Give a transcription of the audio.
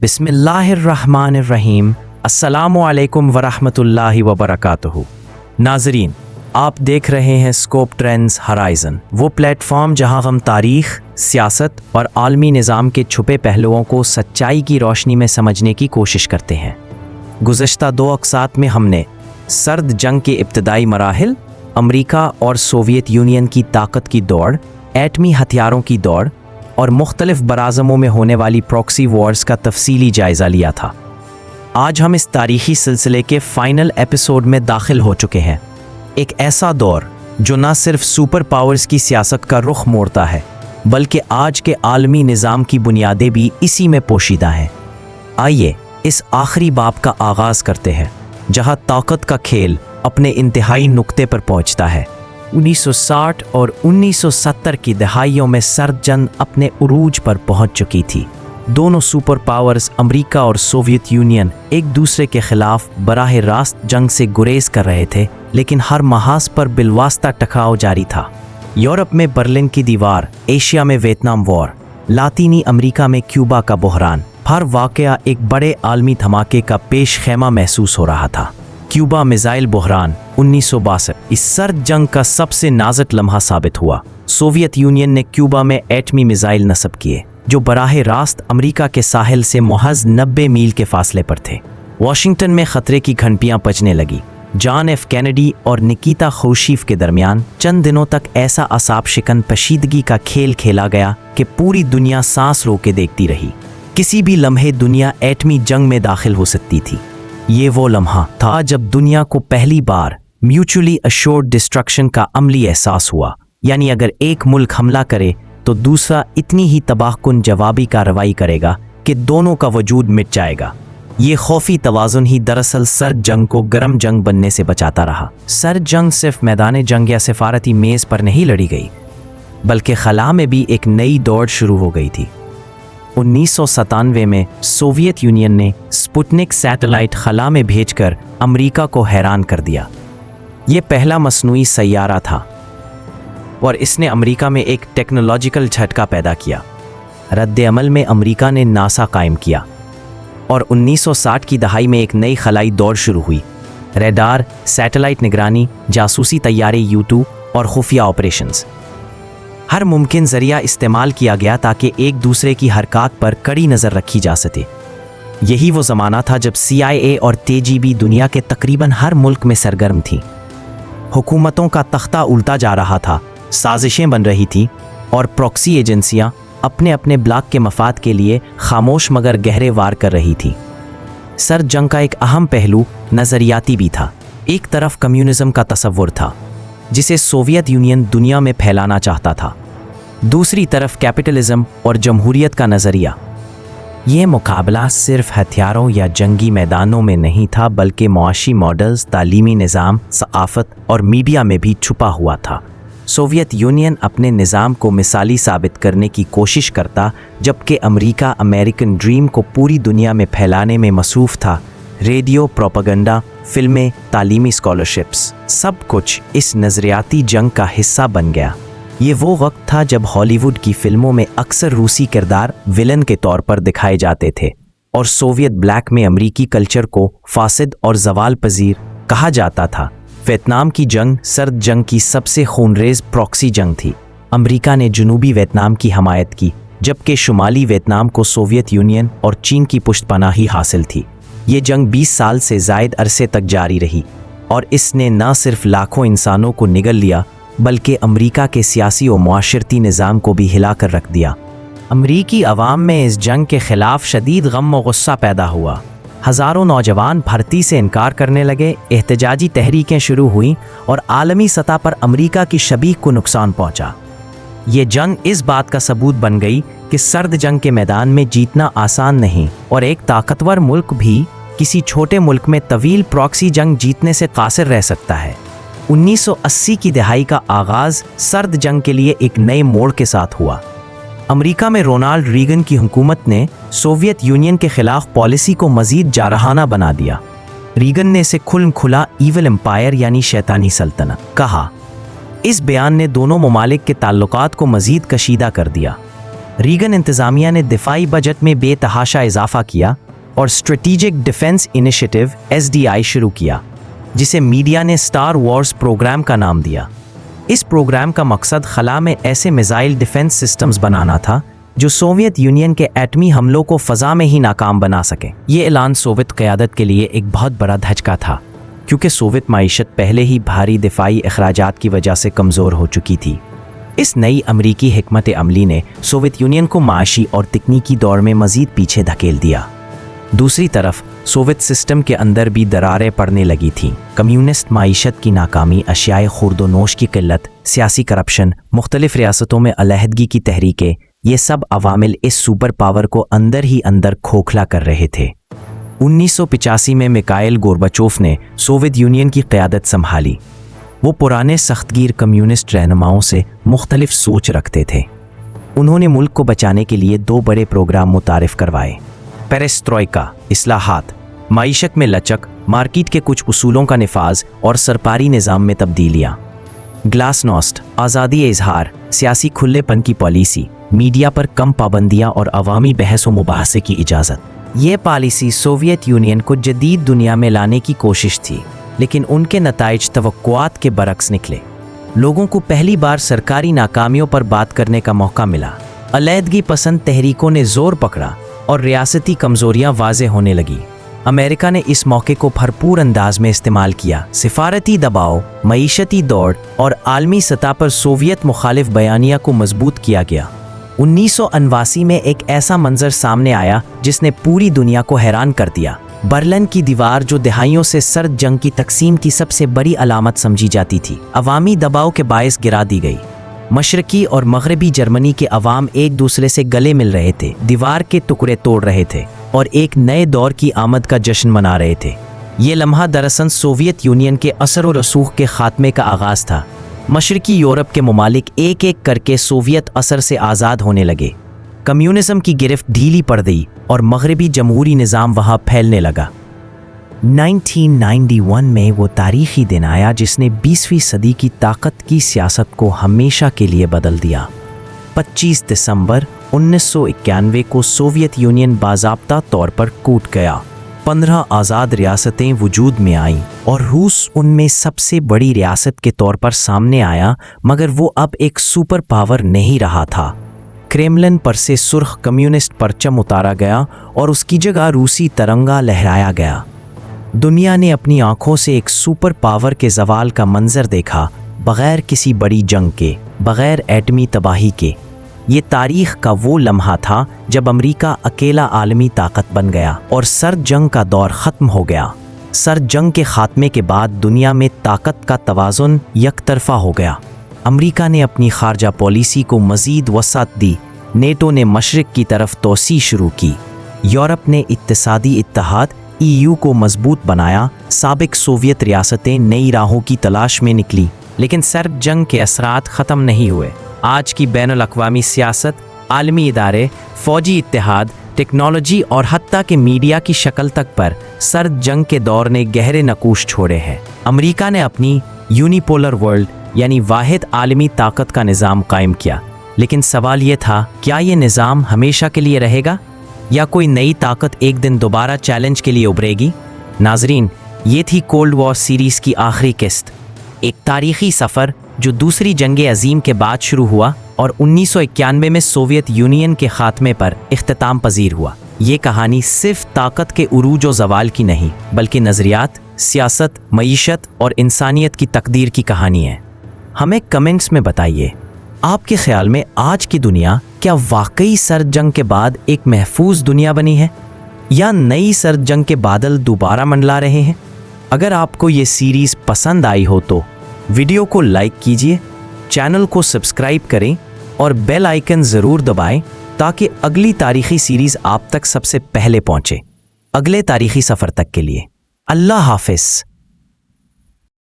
बिस्मिल्लाहिर्रहमानिर्रहीम। अस्सलामुअलैकुम वरहमतुल्लाहि वबरकातुहू। नाजरीन, आप देख रहे हैं स्कोप ट्रेंड्स हराइजन, वो प्लेटफॉर्म जहां हम तारीख, सियासत और आलमी निज़ाम के छुपे पहलुओं को सच्चाई की रोशनी में समझने की कोशिश करते हैं। गुज़श्ता 2 अक़सात में हमने सर्द जंग के इब्तदाई मराहिल, अमरीका और सोवियत यूनियन की ताकत की दौड़, एटमी हथियारों की दौड़ और मुख्तलिफ बराज़मों में होने वाली प्रॉक्सी वॉर्स का तफसीली जायज़ा लिया था। आज हम इस तारीख़ी सिलसिले के फ़ाइनल एपिसोड में दाखिल हो चुके हैं। एक ऐसा दौर जो न सिर्फ सुपर पावर्स की सियासत का रुख मोड़ता है, बल्कि आज के आलमी निज़ाम की बुनियादें भी इसी में पोशीदा हैं। आइए इस आखिरी बाब का आगाज़ करते हैं, जहां ताकत का खेल अपने इंतहाई नुक्ते पर पहुंचता है। 1960 और 1970 की दहाइयों में सर्द जंग अपने उरूज पर पहुंच चुकी थी। दोनों सुपर पावर्स अमेरिका और सोवियत यूनियन एक दूसरे के खिलाफ बराह रास्त जंग से गुरेज कर रहे थे, लेकिन हर महाज पर बिलवास्ता टकराव जारी था। यूरोप में बर्लिन की दीवार, एशिया में वियतनाम वॉर, लातीनी अमेरिका में क्यूबा का बहरान, हर वाक़या एक बड़े आलमी धमाके का पेश खेमा महसूस हो रहा था। क्यूबा मिसाइल बहरान 1962 इस सर्द जंग का सबसे नाजुक लम्हा साबित हुआ। सोवियत यूनियन ने क्यूबा में एटमी मिसाइल नस्ब किए, जो बराह रास्त अमेरिका के साहिल से महज 90 मील के फासले पर थे। वाशिंगटन में खतरे की घंटियां बजने लगी। जॉन एफ कैनेडी और निकिता खुरुशीव के दरमियान चंद दिनों तक ऐसा असाब शिकन कशीदगी का खेल खेला गया कि पूरी दुनिया सांस रोके देखती रही। किसी भी लम्हे दुनिया एटमी जंग में दाखिल हो सकती थी। ये वो लम्हा था जब दुनिया को पहली बार म्यूचुअली अश्योर्ड डिस्ट्रक्शन का अमली एहसास हुआ, यानी अगर एक मुल्क हमला करे तो दूसरा इतनी ही तबाहकुन जवाबी कार्रवाई करेगा कि दोनों का वजूद मिट जाएगा। ये खौफी तवाज़ुन ही दरअसल सर्द जंग को गर्म जंग बनने से बचाता रहा। सर्द जंग सिर्फ मैदान जंग या सिफारती मेज़ पर नहीं लड़ी गई, बल्कि खला में भी एक नई दौड़ शुरू हो गई थी। 1997 में सोवियत यूनियन ने स्पुतनिक सैटेलाइट खला में भेजकर अमेरिका को हैरान कर दिया। ये पहला मसनूई सैयारा था और इसने अमेरिका में एक टेक्नोलॉजिकल झटका पैदा किया। रद्द-ए-अमल में अमेरिका ने नासा कायम किया और 1960 की दहाई में एक नई खलाई दौड़ शुरू हुई। रेडार, सैटेलाइट निगरानी, जासूसी तैयारे U2 और खुफिया ऑपरेशंस, हर मुमकिन जरिया इस्तेमाल किया गया ताकि एक दूसरे की हरकत पर कड़ी नज़र रखी जा सके। यही वो ज़माना था जब CIA और KGB दुनिया के तकरीबन हर मुल्क में सरगर्म थी। हुकूमतों का तख्ता उल्टा जा रहा था, साजिशें बन रही थीं और प्रॉक्सी एजेंसियां अपने अपने ब्लॉक के मफाद के लिए खामोश मगर गहरे वार कर रही थीं। सर्द जंग का एक अहम पहलू नज़रियाती भी था। एक तरफ कम्युनिज़्म का तसव्वुर था, जिसे सोवियत यूनियन दुनिया में फैलाना चाहता था। दूसरी तरफ कैपिटलिज्म और जमहूरियत का नज़रिया। ये मुकाबला सिर्फ हथियारों या जंगी मैदानों में नहीं था, बल्कि मुआशी मॉडल्स, तालीमी निज़ाम, सक़ाफ़त और मीडिया में भी छुपा हुआ था। सोवियत यूनियन अपने निज़ाम को मिसाली साबित करने की कोशिश करता, जबकि अमेरिका अमेरिकन ड्रीम को पूरी दुनिया में फैलाने में मसरूफ़ था। रेडियो, प्रोपेगेंडा, फिल्में, तालीमी स्कॉलरशिप्स, सब कुछ इस नज़रियाती जंग का हिस्सा बन गया। ये वो वक्त था जब हॉलीवुड की फिल्मों में अक्सर रूसी किरदार विलन के तौर पर दिखाए जाते थे और सोवियत ब्लैक में अमरीकी कल्चर को फासिद और जवाल पजीर कहा जाता था। वियतनाम की जंग सर्द जंग की सबसे खूनरेज प्रॉक्सी जंग थी। अमरीका ने जनूबी वियतनाम की हमायत की, जबकि शुमाली वियतनाम को सोवियत यूनियन और चीन की पुष्टपनाही हासिल थी। ये जंग 20 साल से ज़ायद अरसे तक जारी रही और इसने न सिर्फ लाखों इंसानों को निगल लिया, बल्कि अमेरिका के सियासी और मुआशरती निज़ाम को भी हिला कर रख दिया। अमरीकी अवाम में इस जंग के ख़िलाफ़ शदीद गम और गुस्सा पैदा हुआ। हज़ारों नौजवान भर्ती से इनकार करने लगे, एहतजाजी तहरीकें शुरू हुईं और आलमी सतह पर अमरीका की शबीह को नुकसान पहुँचा। ये जंग इस बात का सबूत बन गई कि सर्द जंग के मैदान में जीतना आसान नहीं और एक ताकतवर मुल्क भी किसी छोटे मुल्क में तवील प्रॉक्सी जंग जीतने से कासिर रह सकता है। 1980 की दहाई का आगाज़ सर्द जंग के लिए एक नए मोड़ के साथ हुआ। अमेरिका में रोनाल्ड रीगन की हुकूमत ने सोवियत यूनियन के खिलाफ पॉलिसी को मज़ीद जारहाना बना दिया। रीगन ने इसे खुला ईविल एम्पायर यानी शैतानी सल्तनत कहा। इस बयान ने दोनों ममालिक के ताल्लुकात को मज़ीद कशीदा कर दिया। रीगन इंतज़ामिया ने दिफाई बजट में बेतहाशा इजाफा किया और स्ट्रेटेजिक डिफेंस इनिशिएटिव SDI शुरू किया, जिसे मीडिया ने स्टार वॉर्स प्रोग्राम का नाम दिया। इस प्रोग्राम का मकसद खला में ऐसे मिसाइल डिफेंस सिस्टम्स बनाना था जो सोवियत यूनियन के एटमी हमलों को फ़ज़ा में ही नाकाम बना सके। ये ऐलान सोवियत क़यादत के लिए एक बहुत बड़ा धचका था, क्योंकि सोवियत माईशत पहले ही भारी दिफाई अखराजात की वजह से कमज़ोर हो चुकी थी। इस नई अमरीकी हिकमत अमली ने सोवियत यूनियन को माशी और तकनीकी दौर में मज़ीद पीछे धकेल दिया। दूसरी तरफ सोवियत सिस्टम के अंदर भी दरारें पड़ने लगी थीं। कम्युनिस्ट माईशत की नाकामी, अशियाए खुर्दोनोश की किल्लत, सियासी करप्शन, मुख्तलिफ रियासतों में अलहदगी की तहरीकें, ये सब अवामिल इस सुपर पावर को अंदर ही अंदर खोखला कर रहे थे। 1985 में मिकाइल गोर्बाचोव ने सोवियत यूनियन की क़यादत संभाली। वो पुराने सख्तगीर कम्युनिस्ट रहनुमाओं से मुख्तलिफ सोच रखते थे। उन्होंने मुल्क को बचाने के लिए 2 बड़े प्रोग्राम मुतारिफ करवाए। पेरेस्ट्रोइका इस्लाहात, माईशत में लचक, मार्केट के कुछ उसूलों का निफाज और सरकारी निज़ाम में तब्दीलियाँ। ग्लासनोस्ट, आज़ादी इजहार, सियासी खुलेपन की पॉलिसी, मीडिया पर कम पाबंदियाँ और अवामी बहस व मुबाहसे की इजाज़त। ये पॉलिसी सोवियत यूनियन को जदीद दुनिया में लाने की कोशिश थी, लेकिन उनके नताइज तवक्कुआत के बरक्स निकले। लोगों को पहली बार सरकारी नाकामियों पर बात करने का मौका मिला, अलहदगी पसंद तहरीकों ने जोर पकड़ा और रियासती कमज़ोरियाँ वाज़े होने लगी। अमेरिका ने इस मौके को भरपूर अंदाज में इस्तेमाल किया। सिफारती दबाव, मईशती दौड़ और आलमी सतह पर सोवियत मुखालिफ बयानिया को मजबूत किया गया। 1989 में एक ऐसा मंजर सामने आया जिसने पूरी दुनिया को हैरान कर दिया। बर्लिन की दीवार, जो दहाइयों से सर्द जंग की तकसीम की सबसे बड़ी अलामत समझी जाती थी, अवामी दबाव के बायस गिरा दी गई। मशरकी और मगरबी जर्मनी के अवाम एक दूसरे से गले मिल रहे थे, दीवार के टुकड़े तोड़ रहे थे और एक नए दौर की आमद का जश्न मना रहे थे। ये लम्हा दरअसल सोवियत यूनियन के असर और रसूख के खात्मे का आगाज़ था। मशरकी यूरोप के ममालिक एक एक करके सोवियत असर से आज़ाद होने लगे। कम्युनिज़म की गिरफ्त ढीली पड़ गई और मगरबी जमहूरी निज़ाम वहाँ फैलने लगा। 1991 में वो तारीख़ी दिन आया जिसने 20वीं सदी की ताकत की सियासत को हमेशा के लिए बदल दिया। 25 दिसंबर 1991 को सोवियत यूनियन बाज़ाब्ता तौर पर कूद गया। 15 आज़ाद रियासतें वजूद में आईं और रूस उनमें सबसे बड़ी रियासत के तौर पर सामने आया, मगर वो अब एक सुपर पावर नहीं रहा था। क्रेमलिन पर से सुर्ख कम्युनिस्ट परचम उतारा गया और उसकी जगह रूसी तिरंगा लहराया गया। दुनिया ने अपनी आंखों से एक सुपर पावर के ज़वाल का मंजर देखा, बग़ैर किसी बड़ी जंग के, बग़ैर एटमी तबाही के। ये तारीख़ का वो लम्हा था जब अमेरिका अकेला आलमी ताकत बन गया और सर्द जंग का दौर ख़त्म हो गया। सर्द जंग के ख़ात्मे के बाद दुनिया में ताकत का तवाज़ुन यकतरफ़ा हो गया। अमेरिका ने अपनी ख़ारजा पॉलिसी को मज़ीद वसअत दी। नेटो ने मशरिक़ की तरफ तोसी शुरू की। यूरोप ने इत्तेसादी इत्तेहाद EU को मजबूत बनाया। साबिक सोवियत रियासतें नई राहों की तलाश में निकली, लेकिन सर्द जंग के असरात ख़त्म नहीं हुए। आज की बैनुल-अक़वामी सियासत, आलमी इदारे, फ़ौजी इत्तेहाद, टेक्नोलॉजी और हत्ता के मीडिया की शक्ल तक पर सर्द जंग के दौर ने गहरे नकूश छोड़े हैं। अमेरिका ने अपनी यूनिपोलर वर्ल्ड यानी वाहिद आलमी ताकत का निज़ाम कायम किया, लेकिन सवाल ये था, क्या ये निज़ाम हमेशा के लिए रहेगा या कोई नई ताकत एक दिन दोबारा चैलेंज के लिए उभरेगी? नाजरीन, ये थी कोल्ड वॉर सीरीज़ की आखिरी किस्त, एक तारीख़ी सफ़र जो दूसरी जंग अजीम के बाद शुरू हुआ और 1991 में सोवियत यूनियन के ख़ात्मे पर इख्तिताम पजीर हुआ। ये कहानी सिर्फ ताकत के उरूज व ज़वाल की नहीं, बल्कि नज़रियात, सियासत, मईशत और इंसानियत की तकदीर की कहानी है। हमें कमेंट्स में बताइए, आपके ख्याल में आज की दुनिया क्या वाकई सर्द जंग के बाद एक महफूज दुनिया बनी है या नई सर्द जंग के बादल दोबारा मंडला रहे हैं? अगर आपको ये सीरीज़ पसंद आई हो तो वीडियो को लाइक कीजिए, चैनल को सब्सक्राइब करें और बेल आइकन ज़रूर दबाएं ताकि अगली तारीख़ी सीरीज़ आप तक सबसे पहले पहुँचे। अगले तारीख़ी सफ़र तक के लिए अल्लाह हाफ़िज़।